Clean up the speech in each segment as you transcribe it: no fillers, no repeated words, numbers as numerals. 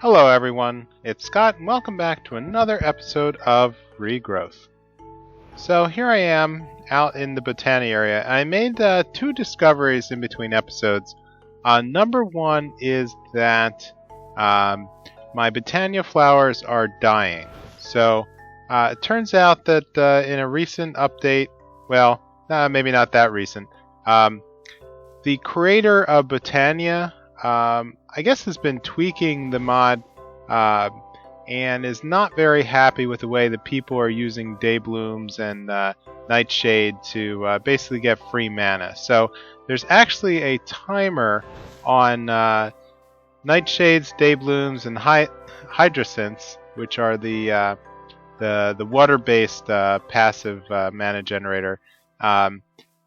Hello everyone, it's Scott and welcome back to another episode of Regrowth. So here I am out in the Botania area. I made two discoveries in between episodes. Number one is that my Botania flowers are dying. So it turns out that in a recent update, well, maybe not that recent, the creator of Botania I guess has been tweaking the mod and is not very happy with the way that people are using Dayblooms and Nightshade to basically get free mana. So there's actually a timer on Nightshades, Dayblooms, and Hydrosynths, which are the water-based passive mana generator.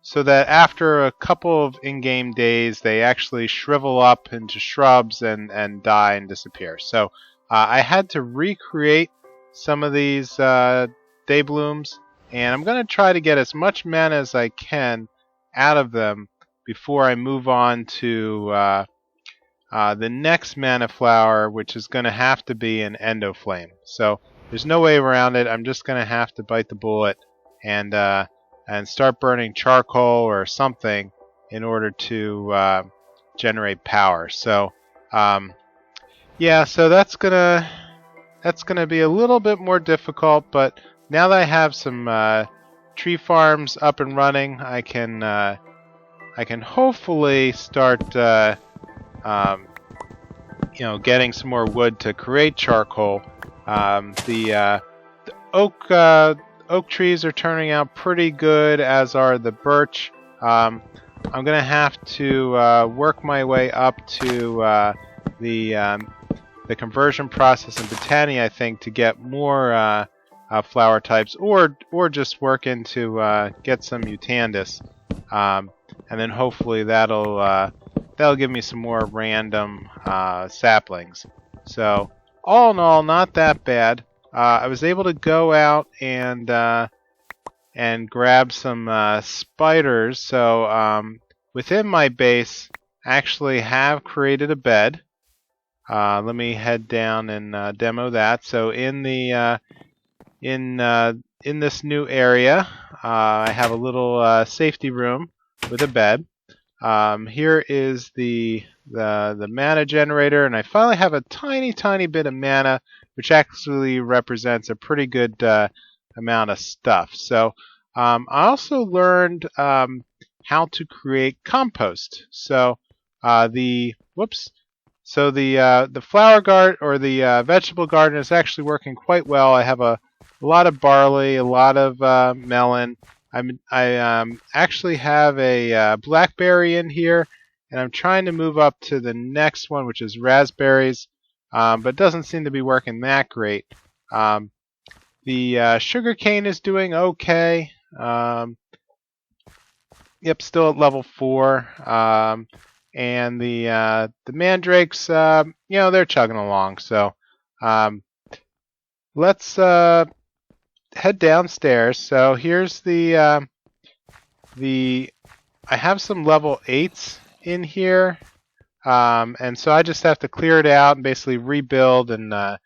So that after a couple of in-game days, they actually shrivel up into shrubs and die and disappear. So I had to recreate some of these Dayblooms, and I'm going to try to get as much mana as I can out of them before I move on to the next mana flower, which is going to have to be an Endoflame. So there's no way around it. I'm just going to have to bite the bullet and start burning charcoal or something in order to generate power. So yeah, so that's gonna be a little bit more difficult, but now that I have some tree farms up and running, I can hopefully start getting some more wood to create charcoal. The oak trees are turning out pretty good, as are the birch. I'm going to have to work my way up to the conversion process in Botania, I think, to get more flower types, or just work into get some Mutandis, and then hopefully that'll give me some more random saplings. So all in all, not that bad. I was able to go out and grab some spiders. So within my base, I actually have created a bed. Let me head down and demo that. So in the in this new area, I have a little safety room with a bed. Here is the mana generator, and I finally have a tiny bit of mana, which actually represents a pretty good amount of stuff. So I also learned how to create compost. So the flower garden, or the vegetable garden, is actually working quite well. I have a lot of barley, a lot of melon. I actually have a blackberry in here, and I'm trying to move up to the next one, which is raspberries, but it doesn't seem to be working that great. The sugar cane is doing okay. Yep, still at level 4. And the mandrakes, they're chugging along. So let's head downstairs. So here's I have some level 8s in here, and so I just have to clear it out and basically rebuild and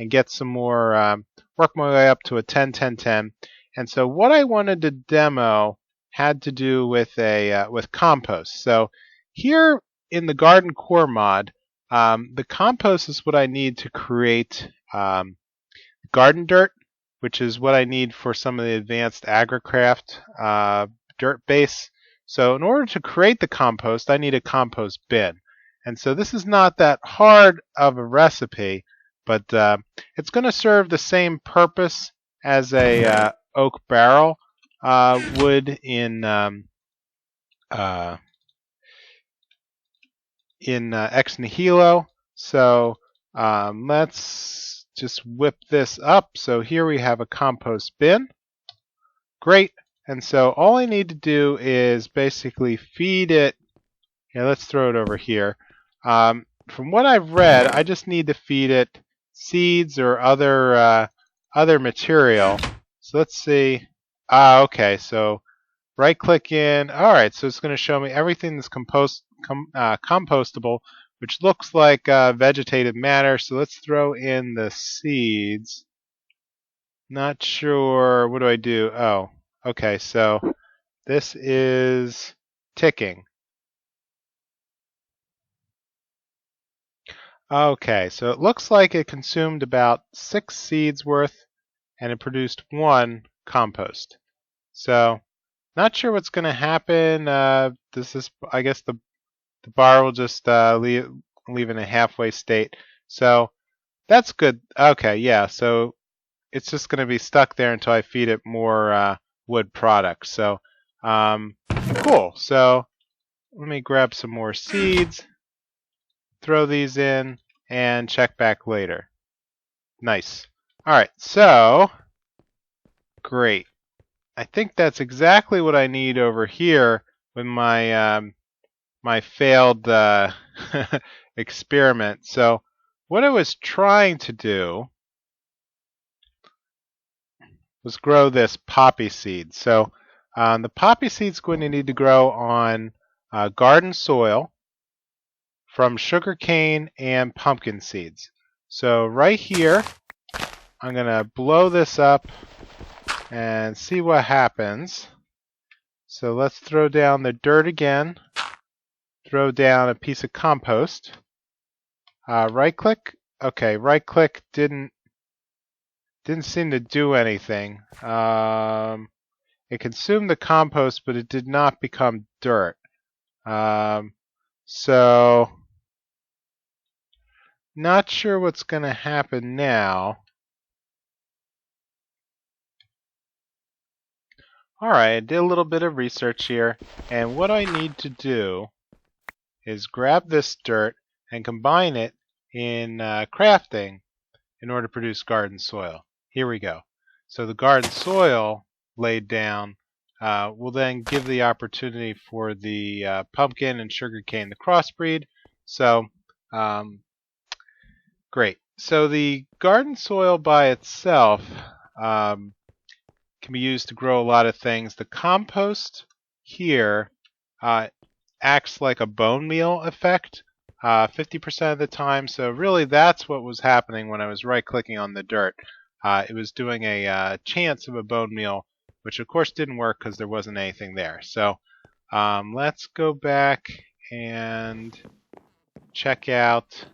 get some more, work my way up to a 10-10-10. And so what I wanted to demo had to do with with compost. So here in the Garden Core mod, the compost is what I need to create garden dirt, which is what I need for some of the advanced Agricraft dirt base. So in order to create the compost, I need a compost bin. And so this is not that hard of a recipe, but it's going to serve the same purpose as a oak barrel would in Ex Nihilo. So let's just whip this up. So here we have a compost bin. Great. And so all I need to do is basically feed it. Here, let's throw it over here. From what I've read, I just need to feed it seeds or other material. So let's see. Okay, so right click in. All right, so it's going to show me everything that's compostable, which looks like vegetative matter. So let's throw in the seeds. Not sure. What do I do? Oh, okay. So this is ticking. Okay, so it looks like it consumed about 6 seeds worth and it produced 1 compost. So not sure what's going to happen. I guess the bar will just leave in a halfway state. So that's good. Okay, yeah. So it's just going to be stuck there until I feed it more wood products. So cool. So let me grab some more seeds, throw these in, and check back later. Nice. All right. So great. I think that's exactly what I need over here with my failed experiment. So what I was trying to do was grow this poppy seed. So the poppy seed is going to need to grow on garden soil from sugarcane and pumpkin seeds. So right here, I'm going to blow this up and see what happens. So let's throw down the dirt again. Throw down a piece of compost. Right click. Okay, right click didn't seem to do anything. It consumed the compost, but it did not become dirt. So not sure what's going to happen now. Alright, I did a little bit of research here, and what I need to do is grab this dirt and combine it in crafting in order to produce garden soil. Here we go. So the garden soil laid down will then give the opportunity for the pumpkin and sugarcane to crossbreed. So great. So the garden soil by itself can be used to grow a lot of things. The compost here acts like a bone meal effect 50% of the time. So really that's what was happening when I was right-clicking on the dirt. It was doing a chance of a bone meal, which of course didn't work because there wasn't anything there. So let's go back and check out.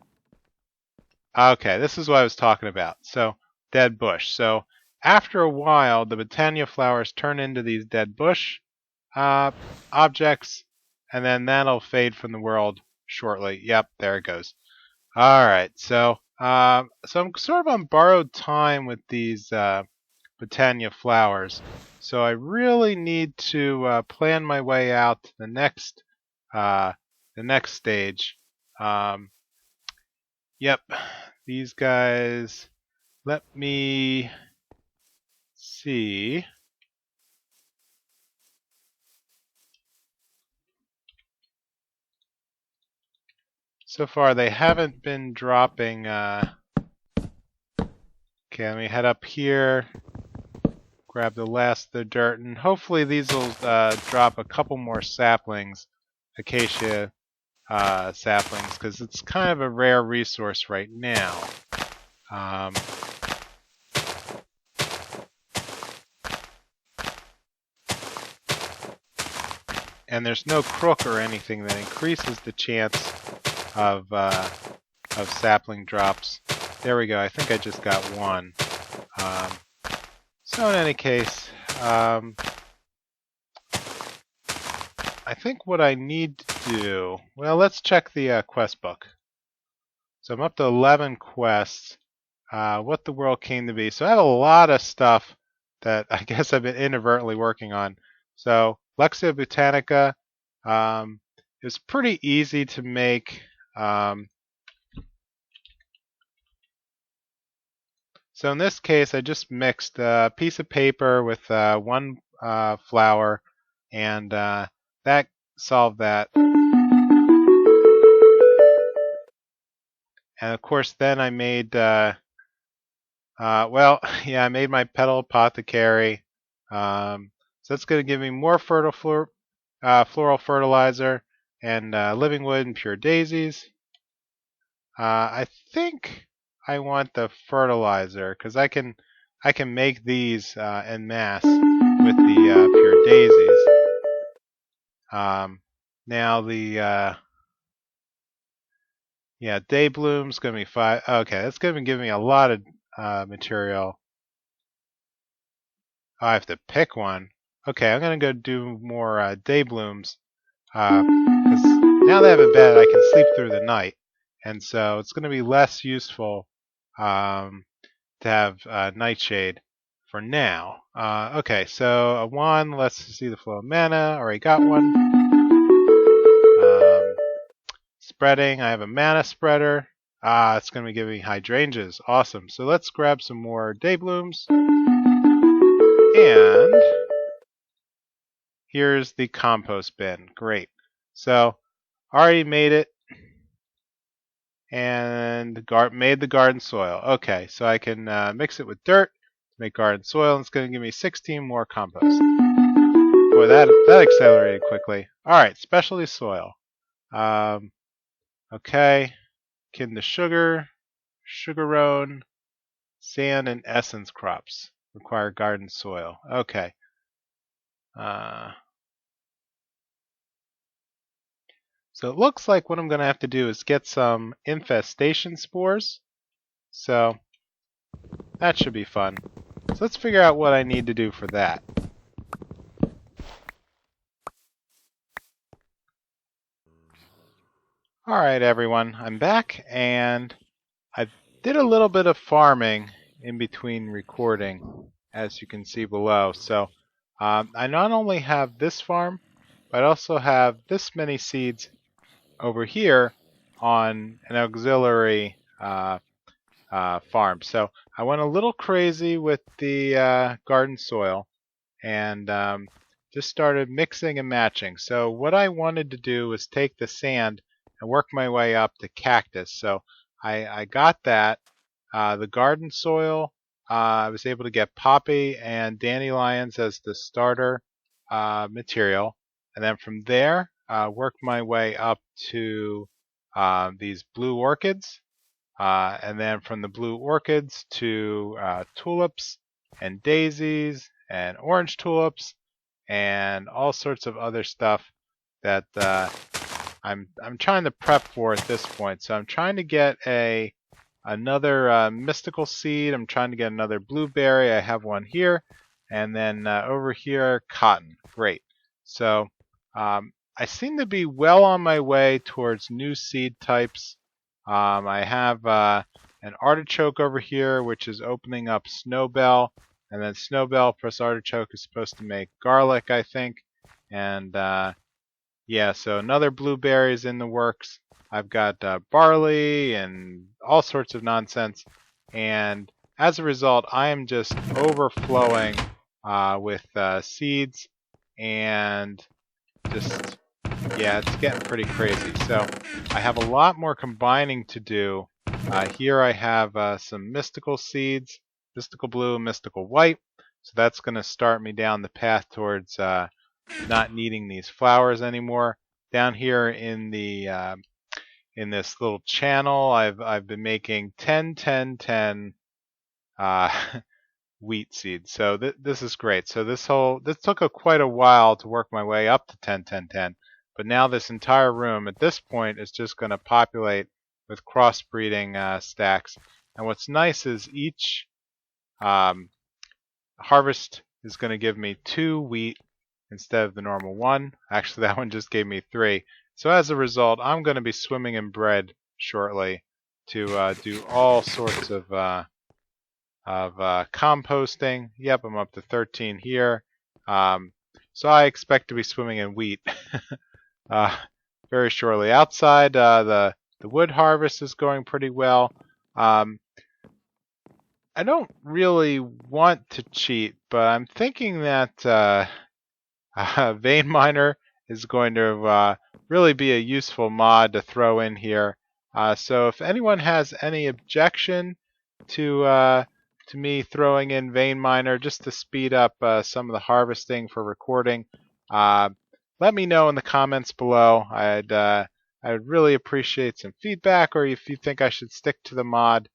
Okay, this is what I was talking about. So dead bush. So after a while, the Botania flowers turn into these dead bush objects, and then that'll fade from the world shortly. Yep, there it goes. All right, so I'm sort of on borrowed time with these Botania flowers, so I really need to plan my way out to the next stage. Yep, these guys. Let me see. So far, they haven't been dropping. Okay, let me head up here, grab the last of the dirt, and hopefully these will drop a couple more saplings, acacia saplings, because it's kind of a rare resource right now. And there's no crook or anything that increases the chance of sapling drops. There we go. I think I just got one. So in any case, I think what I need to do. Well, let's check the quest book. So I'm up to 11 quests. What the world came to be. So I have a lot of stuff that I guess I've been inadvertently working on. So Lexia Botanica is pretty easy to make. So in this case, I just mixed a piece of paper with one flower, and that solved that. And of course, then I made, well, yeah, I made my petal apothecary. So that's going to give me more fertile floral fertilizer and living wood and pure daisies. I think I want the fertilizer because I can make these en masse with the pure daisies. Now the yeah, day bloom's gonna be 5. Okay, that's gonna give me a lot of material. Oh, I have to pick one. Okay, I'm gonna go do more day blooms because now that I have a bed, I can sleep through the night, and so it's gonna be less useful to have nightshade for now. Okay, so a 1. Let's see the flow of mana. Already got one. Spreading. I have a mana spreader. It's going to be giving me hydrangeas. Awesome. So let's grab some more day blooms. And here's the compost bin. Great. So already made it and made the garden soil. Okay, so I can mix it with dirt to make garden soil, and it's going to give me 16 more compost. Boy, that accelerated quickly. All right, specialty soil. Okay, akin to sugar, sugarone, sand, and essence crops require garden soil. Okay. So it looks like what I'm going to have to do is get some infestation spores. So that should be fun. So let's figure out what I need to do for that. Alright everyone, I'm back and I did a little bit of farming in between recording, as you can see below. So I not only have this farm, but I also have this many seeds over here on an auxiliary farm. So I went a little crazy with the garden soil and just started mixing and matching. So what I wanted to do was take the sand and work my way up to cactus. So I got that. The garden soil, I was able to get poppy and dandelions as the starter material. And then from there, worked my way up to these blue orchids. And then from the blue orchids to tulips and daisies and orange tulips and all sorts of other stuff that I'm trying to prep for at this point. So I'm trying to get another mystical seed. I'm trying to get another blueberry. I have one here, and then over here cotton. Great. So I seem to be well on my way towards new seed types. I have an artichoke over here, which is opening up snowbell, and then snowbell plus artichoke is supposed to make garlic, I think. And yeah, so another blueberry is in the works. I've got barley and all sorts of nonsense. And as a result, I am just overflowing with seeds and just, yeah, it's getting pretty crazy. So I have a lot more combining to do. Here I have some mystical seeds, mystical blue and mystical white. So that's going to start me down the path towards not needing these flowers anymore. Down here in the in this little channel, I've been making 10, 10, 10 wheat seeds. So this is great. So this took quite a while to work my way up to 10, 10, 10. But now this entire room at this point is just going to populate with crossbreeding stacks. And what's nice is each harvest is going to give me 2 wheat instead of the normal 1. Actually, that one just gave me 3. So as a result, I'm going to be swimming in bread shortly to do all sorts of composting. Yep, I'm up to 13 here. So I expect to be swimming in wheat very shortly. Outside, the wood harvest is going pretty well. I don't really want to cheat, but I'm thinking that Vein Miner is going to really be a useful mod to throw in here. So if anyone has any objection to me throwing in Vein Miner just to speed up some of the harvesting for recording, let me know in the comments below. I'd I would really appreciate some feedback, or if you think I should stick to the mod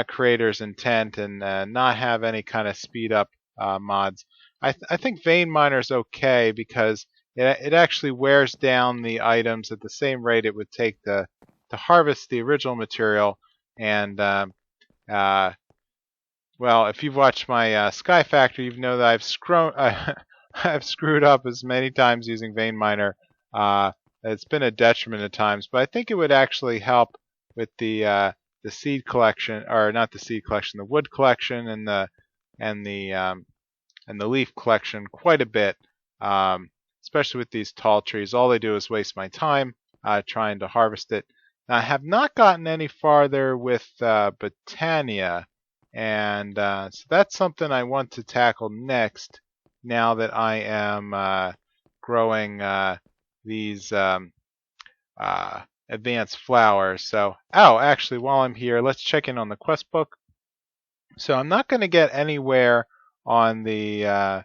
creator's intent and not have any kind of speed up mods. I think Vein Miner's okay because it actually wears down the items at the same rate it would take to harvest the original material. And well, if you've watched my Sky Factory, you know that I've screwed up as many times using Vein Miner. It's been a detriment at times, but I think it would actually help with the seed collection, or not the seed collection, the wood collection and the leaf collection quite a bit. Especially with these tall trees, all they do is waste my time trying to harvest it. Now, I have not gotten any farther with Botania. And so that's something I want to tackle next, now that I am growing these advanced flowers. So, actually, while I'm here, let's check in on the quest book. So I'm not going to get anywhere on the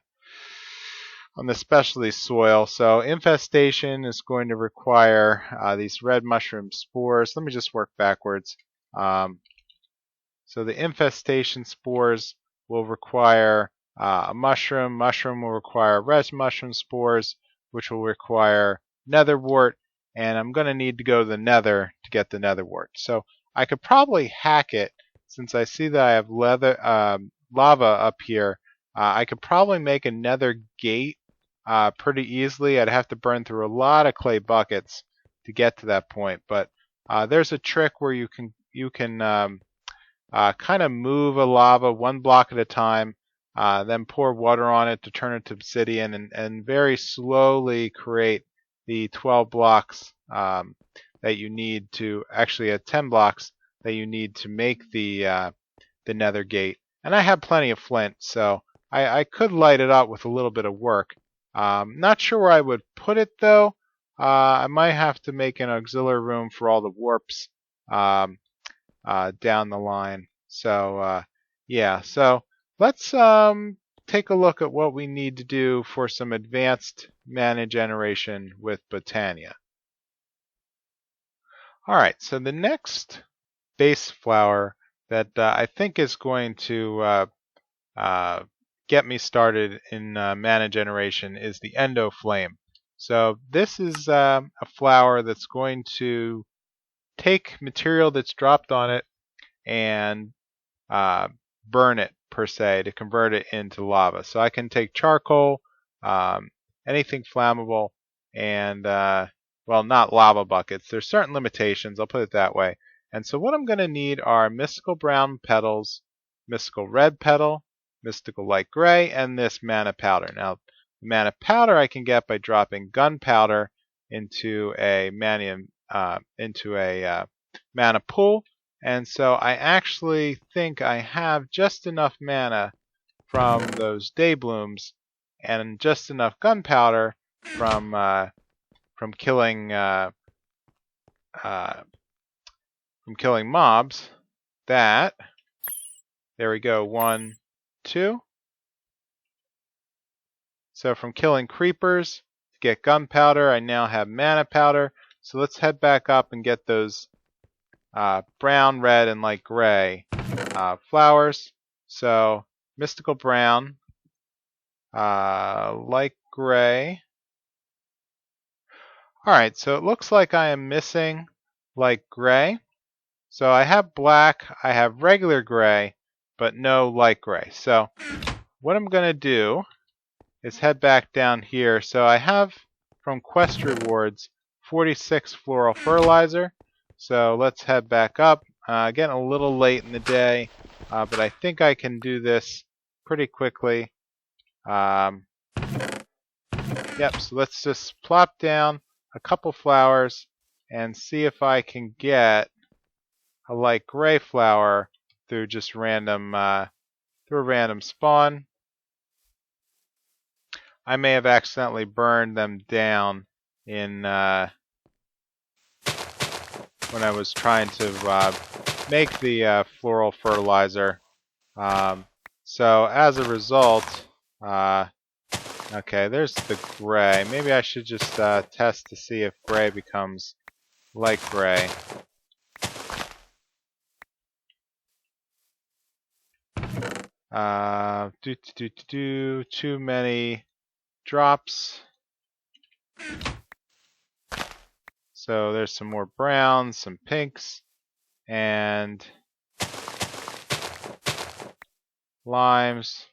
specialty soil. So infestation is going to require these red mushroom spores. Let me just work backwards. So the infestation spores will require a mushroom. Mushroom will require red mushroom spores, which will require netherwort. And I'm going to need to go to the nether to get the netherwort. So I could probably hack it, since I see that I have lava up here. I could probably make a nether gate pretty easily. I'd have to burn through a lot of clay buckets to get to that point. But there's a trick where you can kind of move a lava one block at a time, then pour water on it to turn it to obsidian, and very slowly create the 12 blocks that you need to, actually 10 blocks that you need to make the nether gate. And I have plenty of flint, so I could light it up with a little bit of work. Not sure where I would put it though. I might have to make an auxiliary room for all the warps down the line. So yeah, so let's take a look at what we need to do for some advanced mana generation with Botania. Alright, so the next base flower that I think is going to get me started in mana generation is the Endo Flame. So this is a flower that's going to take material that's dropped on it and burn it, per se, to convert it into lava. So I can take charcoal, anything flammable, and well, not lava buckets. There's certain limitations, I'll put it that way. And so what I'm going to need are mystical brown petals, mystical red petal, mystical light gray, and this mana powder. Now, the mana powder I can get by dropping gunpowder into a mana pool. And so I actually think I have just enough mana from those day blooms and just enough gunpowder from killing mobs that, there we go, 1, 2. So from killing creepers to get gunpowder, I now have mana powder. So let's head back up and get those brown, red, and light gray flowers. So mystical brown, light gray. Alright, so it looks like I am missing light gray. So I have black, I have regular gray, but no light gray. So what I'm going to do is head back down here. So I have, from quest rewards, 46 floral fertilizer. So let's head back up. Getting a little late in the day, but I think I can do this pretty quickly. Yep, so let's just plop down a couple flowers and see if I can get a light gray flower through just random, through a random spawn. I may have accidentally burned them down in when I was trying to make the floral fertilizer. So as a result, Okay, there's the gray. Maybe I should just test to see if gray becomes light gray. Too many drops. So there's some more browns, some pinks, and limes.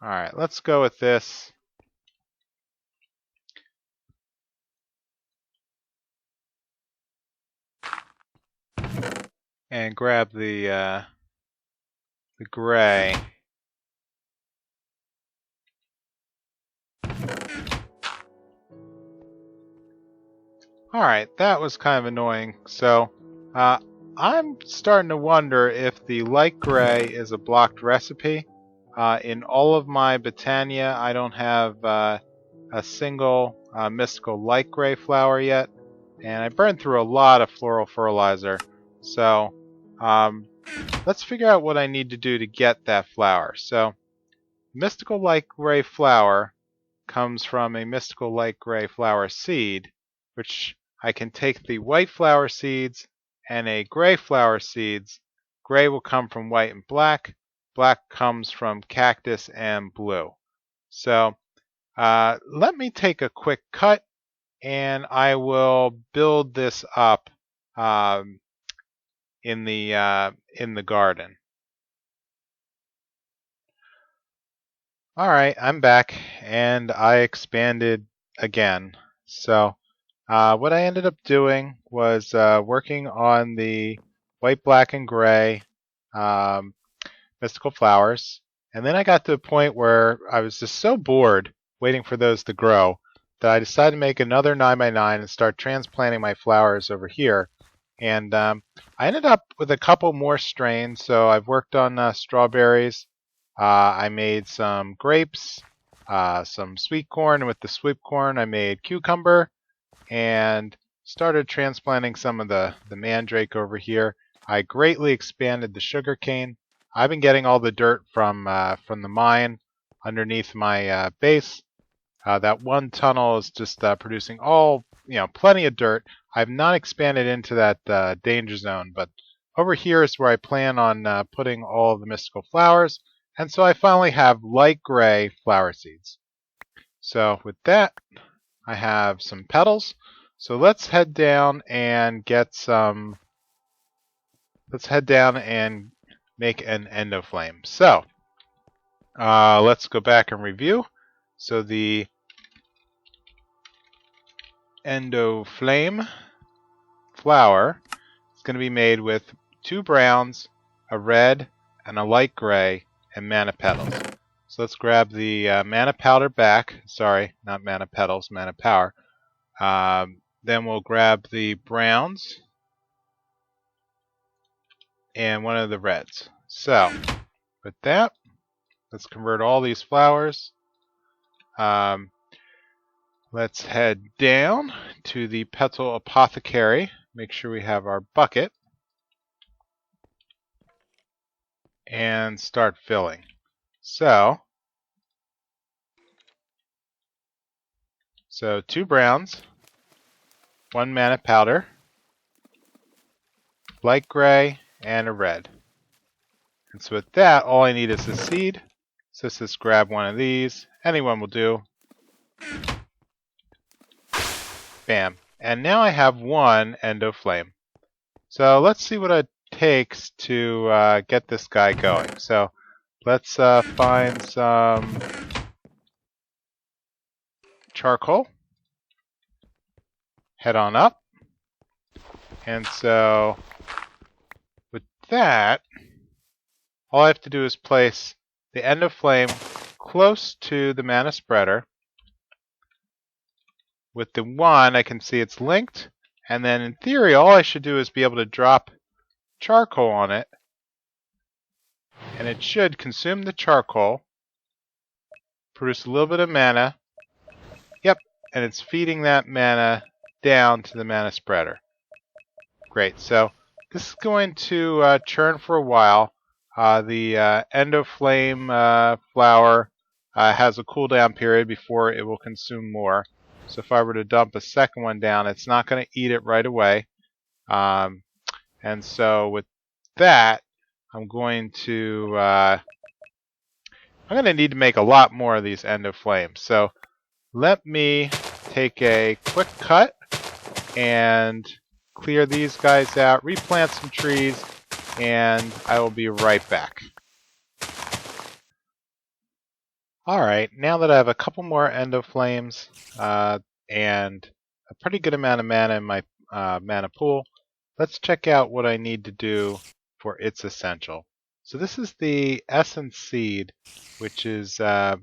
Alright, let's go with this. And grab the gray. Alright, that was kind of annoying. So, I'm starting to wonder if the light gray is a blocked recipe. In all of my Botania, I don't have a single mystical light gray flower yet. And I burned through a lot of floral fertilizer. So, let's figure out what I need to do to get that flower. So, mystical light gray flower comes from a mystical light gray flower seed, which I can take the white flower seeds and a gray flower seeds. Gray will come from white and black. Black comes from cactus and blue. So let me take a quick cut and I will build this up in the garden. Alright, I'm back and I expanded again. So what I ended up doing was working on the white, black, and gray mystical flowers. And then I got to a point where I was just so bored waiting for those to grow that I decided to make another 9x9 and start transplanting my flowers over here. And I ended up with a couple more strains. So I've worked on strawberries. I made some grapes, some sweet corn. And with the sweet corn, I made cucumber. And started transplanting some of the mandrake over here. I greatly expanded the sugarcane. I've been getting all the dirt from the mine underneath my base. That one tunnel is just producing plenty of dirt. I've not expanded into that danger zone, but over here is where I plan on putting all of the mystical flowers. And so I finally have light gray flower seeds. So with that, I have some petals. So let's head down and get some. Let's head down and make an endoflame. So let's go back and review. So the endoflame flower is going to be made with 2 browns, a red, and a light gray, and mana petals. So let's grab the mana powder back. Sorry, not mana petals, mana power. Then we'll grab the browns and one of the reds. So with that, let's convert all these flowers. Let's head down to the Petal Apothecary. Make sure we have our bucket. And start filling. So 2 browns, 1 mana powder, light gray, and a red. And so with that, all I need is a seed. So let's just grab one of these. Anyone will do. Bam. And now I have 1 endoflame. So let's see what it takes to get this guy going. So let's find some charcoal. Head on up. And so with that, all I have to do is place the endoflame close to the mana spreader. With the 1, I can see it's linked. And then in theory, all I should do is be able to drop charcoal on it. And it should consume the charcoal, produce a little bit of mana. Yep, and it's feeding that mana down to the mana spreader. Great, so this is going to churn for a while. The Endoflame flower has a cooldown period before it will consume more. So if I were to dump a second one down, it's not going to eat it right away. And so with that, I'm going to need to make a lot more of these Endoflames. So let me take a quick cut and clear these guys out, replant some trees, and I will be right back. Alright, now that I have a couple more Endoflames and a pretty good amount of mana in my mana pool, let's check out what I need to do for its essential. So this is the Essence Seed, which is the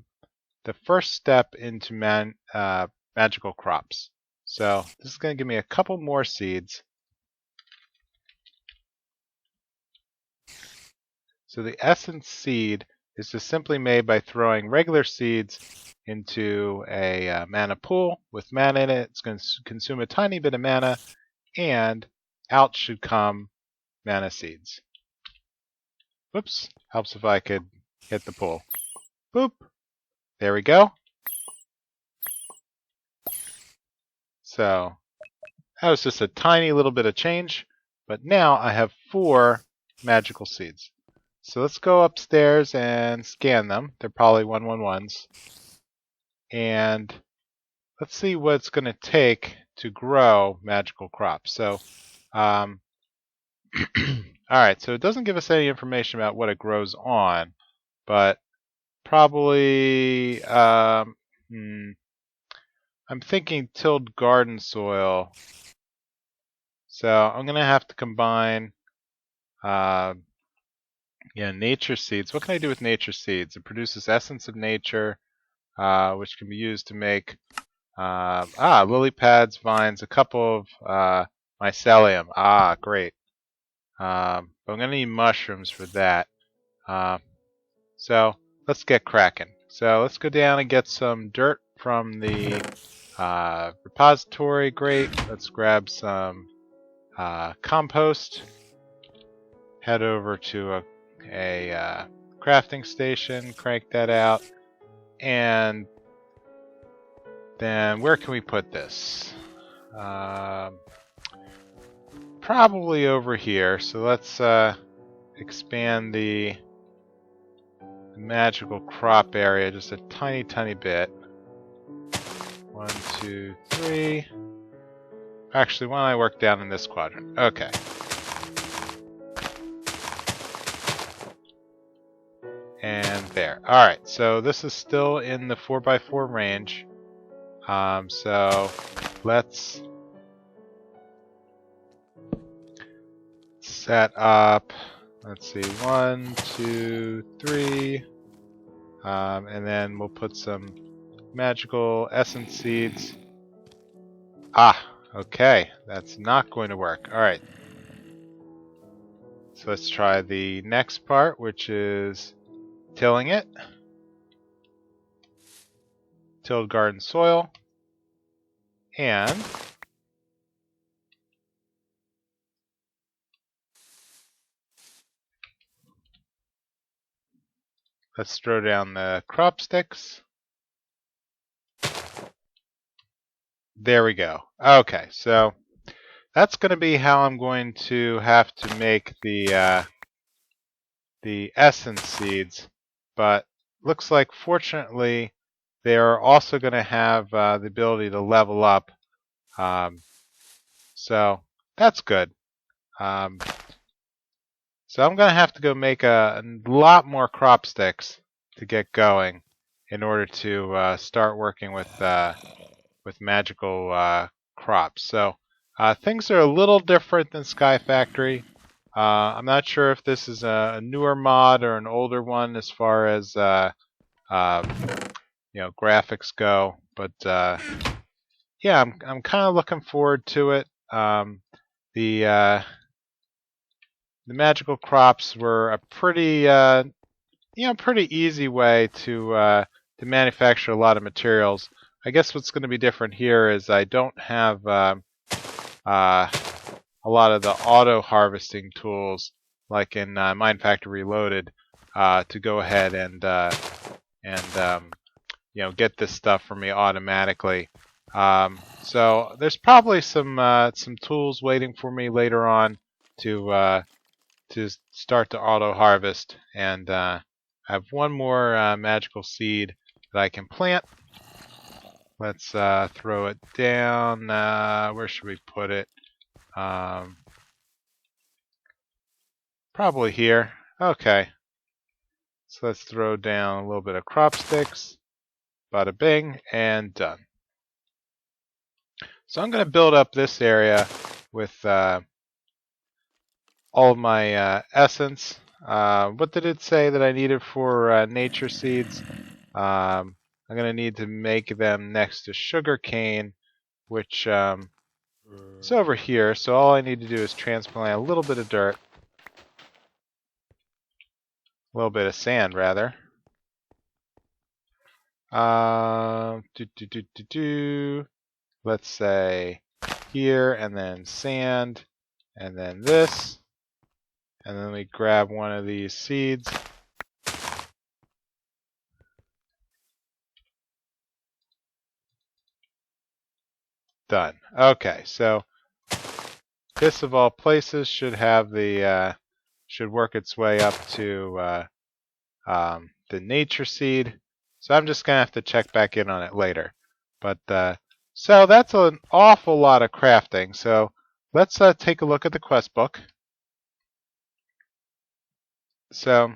first step into magical crops. So this is going to give me a couple more seeds. So the Essence Seed is just simply made by throwing regular seeds into a mana pool with mana in it. It's going to consume a tiny bit of mana, and out should come mana seeds. Whoops, helps if I could hit the pool. Boop, there we go. So that was just a tiny little bit of change, but now I have 4 magical seeds. So let's go upstairs and scan them. They're probably 111s. And let's see what it's going to take to grow magical crops. So, alright, so it doesn't give us any information about what it grows on, but probably, I'm thinking tilled garden soil. So I'm going to have to combine nature seeds. What can I do with nature seeds? It produces essence of nature, which can be used to make lily pads, vines, a couple of mycelium. Great. But I'm going to need mushrooms for that. So let's get cracking. So let's go down and get some dirt from the repository. Great. Let's grab some compost. Head over to a crafting station, crank that out, and then where can we put this? Probably over here. So let's expand the magical crop area just a tiny bit. 1, 2, 3. Actually, why don't I work down in this quadrant? Okay. And there. Alright, so this is still in the 4x4 range. So let's set up, let's see, 1, 2, 3, and then we'll put some magical essence seeds. Okay, that's not going to work. Alright. So let's try the next part, which is tilling it. Tilled garden soil. And let's throw down the crop sticks. There we go. Okay, so that's going to be how I'm going to have to make the essence seeds. But looks like, fortunately, they are also going to have the ability to level up. So that's good. So I'm going to have to go make a lot more crop sticks to get going in order to start working with magical crops. So things are a little different than Sky Factory. I'm not sure if this is a newer mod or an older one as far as graphics go, but yeah, I'm kind of looking forward to it. The magical crops were a pretty pretty easy way to manufacture a lot of materials. I guess what's going to be different here is I don't have a a lot of the auto harvesting tools, like in Mine Factory Reloaded, to go ahead and get this stuff for me automatically. So there's probably some tools waiting for me later on to start to auto harvest, and I have one more magical seed that I can plant. Let's throw it down. Where should we put it? Probably here. Okay. So let's throw down a little bit of crop sticks. Bada bing, and done. So I'm going to build up this area with all of my essence. What did it say that I needed for nature seeds? I'm going to need to make them next to sugar cane, which is over here. So all I need to do is transplant a little bit of dirt. A little bit of sand, rather. Let's say here, and then sand, and then this. And then we grab one of these seeds. Done. Okay, so this of all places should have the should work its way up to the nature seed. So I'm just gonna have to check back in on it later. But so that's an awful lot of crafting. So let's take a look at the quest book. So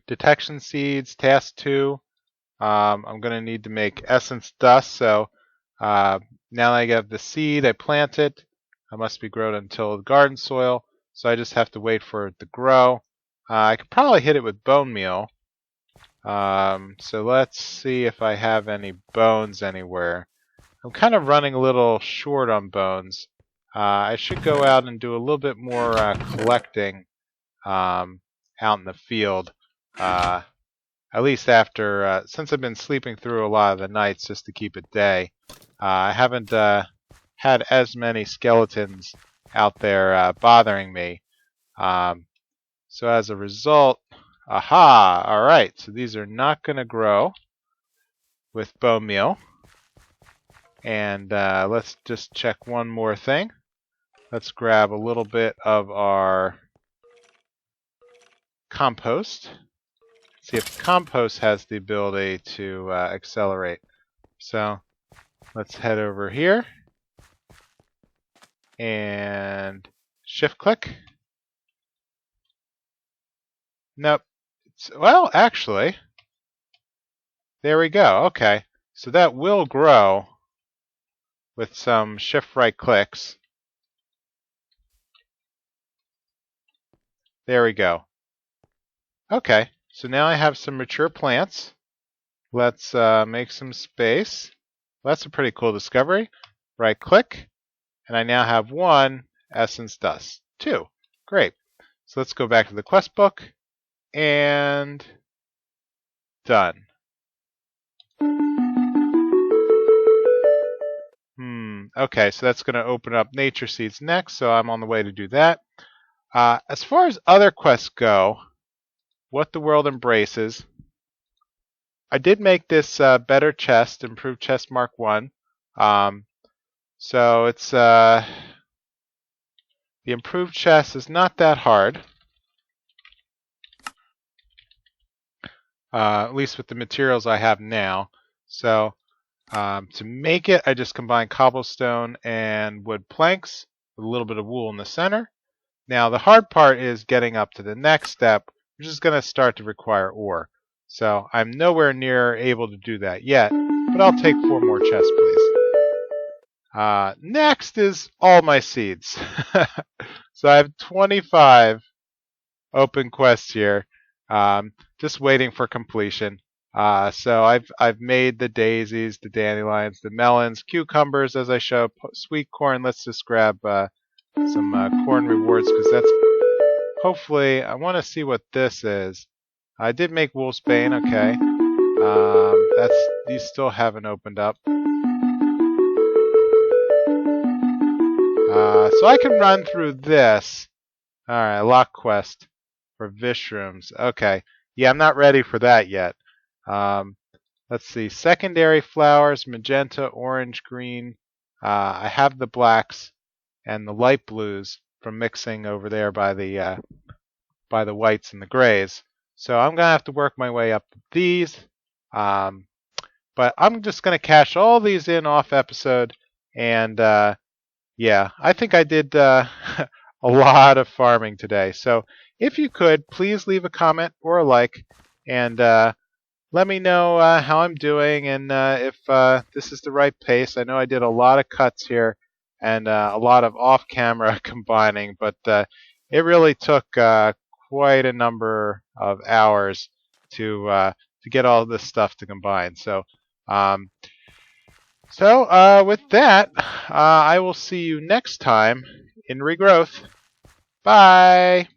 detection seeds, task 2. I'm going to need to make essence dust. So now that I have the seed, I plant it. It must be grown until garden soil. So I just have to wait for it to grow. I could probably hit it with bone meal. So let's see if I have any bones anywhere. I'm kind of running a little short on bones. I should go out and do a little bit more collecting out in the field. At least after, since I've been sleeping through a lot of the nights just to keep it day, I haven't had as many skeletons out there bothering me. So as a result, aha! Alright, so these are not going to grow with bone meal. And let's just check one more thing. Let's grab a little bit of our compost. See if compost has the ability to accelerate. So let's head over here and shift click. Nope. Well, actually, there we go. Okay, so that will grow with some shift right clicks. There we go. Okay, so now I have some mature plants. Let's make some space. Well, that's a pretty cool discovery. Right click, and I now have 1 essence dust. 2. Great. So let's go back to the quest book, and done. Okay, so that's going to open up nature seeds next, so I'm on the way to do that. As far as other quests go, what the world embraces, I did make this better chest, improved chest mark 1. So it's the improved chest is not that hard, at least with the materials I have now. So to make it, I just combine cobblestone and wood planks with a little bit of wool in the center. Now the hard part is getting up to the next step, which is going to start to require ore. So I'm nowhere near able to do that yet, but I'll take 4 more chests, please. Next is all my seeds. So I have 25 open quests here, just waiting for completion. So I've made the daisies, the dandelions, the melons, cucumbers, as I show, sweet corn. Let's just grab some corn rewards, because that's hopefully, I want to see what this is. I did make wolfsbane, okay. These still haven't opened up. So I can run through this. Alright, lock quest for Vishrooms. Okay. Yeah, I'm not ready for that yet. Let's see. Secondary flowers, magenta, orange, green. I have the blacks and the light blues from mixing over there by the whites and the grays. So I'm gonna have to work my way up to these. But I'm just gonna cash all these in off episode, and yeah, I think I did a lot of farming today. So if you could, please leave a comment or a like, and let me know how I'm doing and if this is the right pace. I know I did a lot of cuts here and a lot of off-camera combining, but it really took quite a number of hours to get all this stuff to combine. So, with that, I will see you next time in Regrowth. Bye!